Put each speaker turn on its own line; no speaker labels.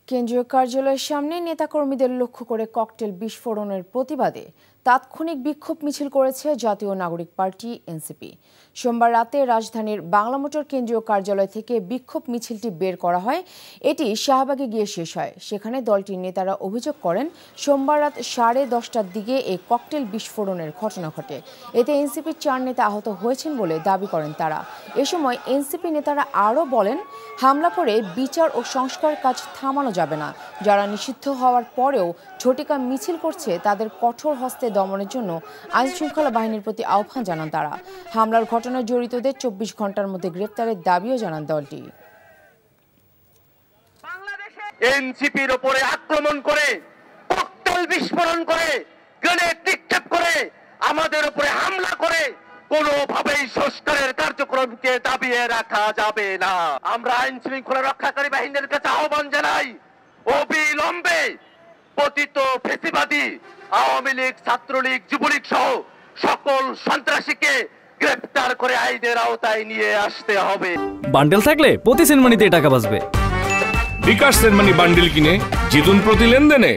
কেন্দ্রীয় কার্যালয়ের সামনে নেতাকর্মীদের লক্ষ্য করে ককটেল বিস্ফোরণের প্রতিবাদে তাৎক্ষণিক বিক্ষোভ মিছিল করেছে জাতীয় নাগরিক পার্টি এনসিপি। সোমবার রাতে রাজধানীর বাংলা মোটর কেন্দ্রীয় কার্যালয় থেকে বিক্ষোভ মিছিলটি বের করা হয়। এটি শাহবাগে গিয়ে শেষ হয়। সেখানে দলটির নেতারা অভিযোগ করেন, সোমবার রাত 10:30টার দিকে এই ককটেল বিস্ফোরণের ঘটনা ঘটে। এতে এনসিপির 4 নেতা আহত হয়েছেন বলে দাবি করেন তারা। এ সময় এনসিপি নেতারা আরও বলেন, হামলা করে বিচার ও সংস্কার কাজ থামানো যাবে না। যারা নিষিদ্ধ হওয়ার পরেও ঝটিকা মিছিল করছে তাদের কঠোর হস্তে দমনের জন্য আইনশৃঙ্খলা বাহিনীর প্রতি আহ্বান জানান তারা। হামলার ঘটনায় জড়িতদের 24 ঘন্টার মধ্যে গ্রেপ্তারের দাবিও জানান দলটি।
এনসিপির উপরে আক্রমণ করে, ককটেল বিস্ফোরণ করে, গ্রেনেড নিক্ষেপ করে, আমাদের উপরে হামলা করে কোনোভাবেই সংস্কারের কার্যক্রমকে দাবিয়ে রাখা যাবে না। আমরা আইন শৃঙ্খলা রক্ষাকারী বাহিনীর কাছে আহ্বান জানাই, অবিলম্বে পতিত ফ্যাসিবাদী আওয়ামী লীগ, ছাত্রলীগ, যুবলীগ সহ সকল সন্ত্রাসীকে গ্রেফতার করে আইনের আওতায় নিয়ে আসতে হবে।
বান্ডেল থাকলে প্রতি সেনমানিতে টাকা বাঁচবে।
বিকাশ সেনমানি বান্ডেল কিনে জিতুন প্রতি লেনদেনে।